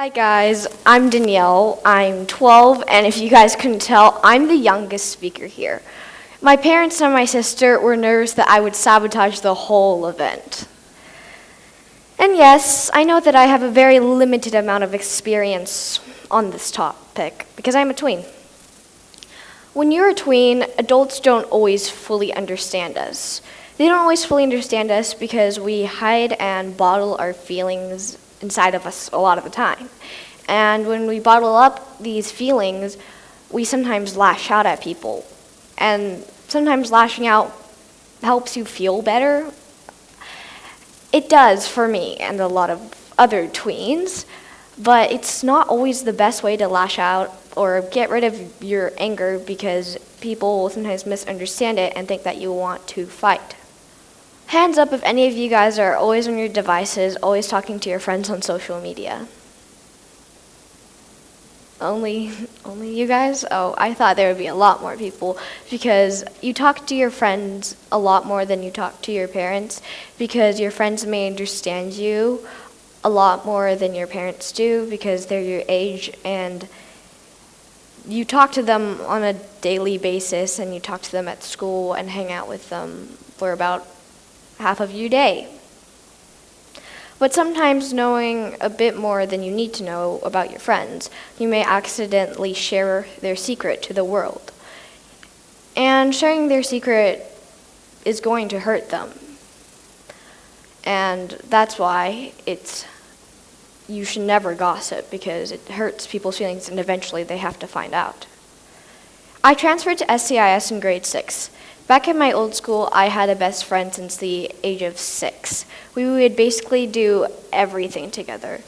Hi guys, I'm Danielle. I'm 12, and if you guys couldn't tell, I'm the youngest speaker here. My parents and my sister were nervous that I would sabotage the whole event. And yes, I know that I have a very limited amount of experience on this topic, because I'm a tween. When you're a tween, adults don't always fully understand us. They don't always fully understand us because we hide and bottle our feelings inside of us a lot of the time. And when we bottle up these feelings, we sometimes lash out at people. And sometimes lashing out helps you feel better. It does for me and a lot of other tweens, but it's not always the best way to lash out or get rid of your anger because people will sometimes misunderstand it and think that you want to fight. Hands up if any of you guys are always on your devices, always talking to your friends on social media. Only you guys? Oh, I thought there would be a lot more people because you talk to your friends a lot more than you talk to your parents because your friends may understand you a lot more than your parents do because they're your age and you talk to them on a daily basis and you talk to them at school and hang out with them for about half of your day. But sometimes knowing a bit more than you need to know about your friends, you may accidentally share their secret to the world. And sharing their secret is going to hurt them. And that's why you should never gossip because it hurts people's feelings and eventually they have to find out. I transferred to SCIS in grade 6. Back in my old school, I had a best friend since the age of 6. We would basically do everything together.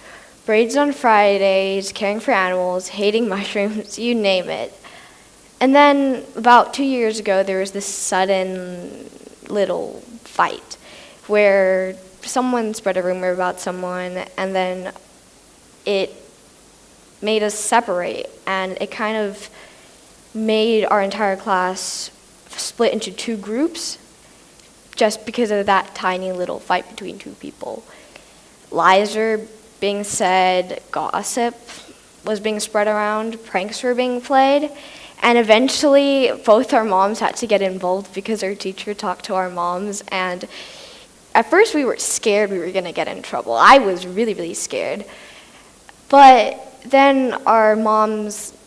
Braids on Fridays, caring for animals, hating mushrooms, you name it. And then about 2 years ago, there was this sudden little fight where someone spread a rumor about someone and then it made us separate and it kind of made our entire class split into 2 groups just because of that tiny little fight between 2 people. Lies were being said, gossip was being spread around, pranks were being played, and eventually both our moms had to get involved because our teacher talked to our moms, and at first we were scared we were going to get in trouble. I was really, really scared. But then our moms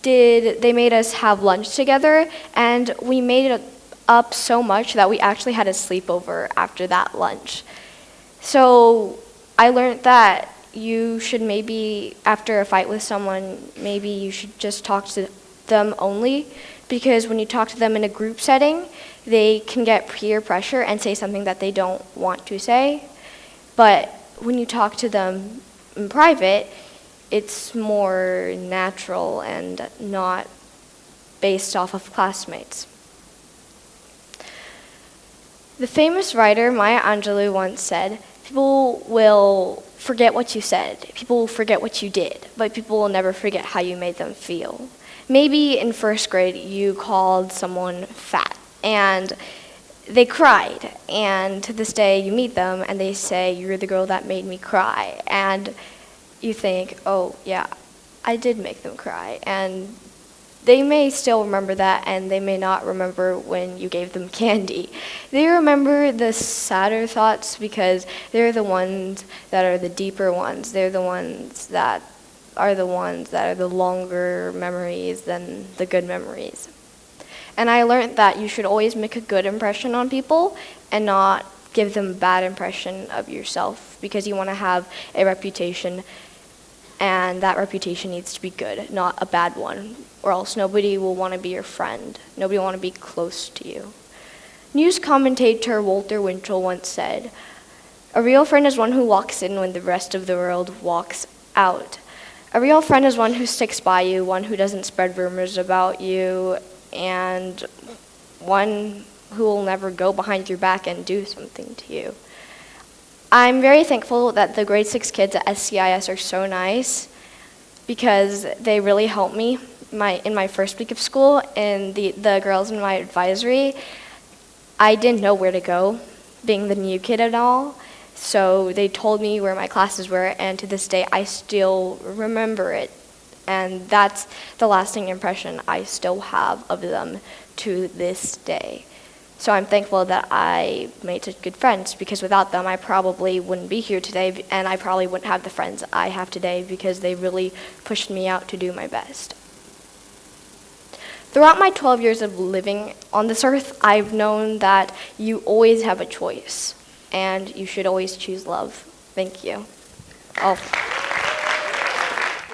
they made us have lunch together, and we made it up so much that we actually had a sleepover after that lunch. So I learned that you should maybe, after a fight with someone, maybe you should just talk to them only, because when you talk to them in a group setting, they can get peer pressure and say something that they don't want to say. But when you talk to them in private, it's more natural and not based off of classmates. The famous writer Maya Angelou once said, "People will forget what you said, people will forget what you did, but people will never forget how you made them feel." Maybe in first grade you called someone fat and they cried, and to this day you meet them and they say, "You're the girl that made me cry." And you think, oh yeah, I did make them cry. And they may still remember that, and they may not remember when you gave them candy. They remember the sadder thoughts because they're the ones that are the deeper ones. They're the ones that are the longer memories than the good memories. And I learned that you should always make a good impression on people and not give them a bad impression of yourself because you want to have a reputation, and that reputation needs to be good, not a bad one, or else nobody will want to be your friend. Nobody will want to be close to you. News commentator Walter Winchell once said, "A real friend is one who walks in when the rest of the world walks out. A real friend is one who sticks by you, one who doesn't spread rumors about you, and one who will never go behind your back and do something to you." I'm very thankful that the grade 6 kids at SCIS are so nice because they really helped me in my first week of school, and the girls in my advisory, I didn't know where to go, being the new kid and all. So they told me where my classes were, and to this day, I still remember it. And that's the lasting impression I still have of them to this day. So I'm thankful that I made such good friends, because without them, I probably wouldn't be here today, and I probably wouldn't have the friends I have today, because they really pushed me out to do my best. Throughout my 12 years of living on this earth, I've known that you always have a choice, and you should always choose love. Thank you. Oh.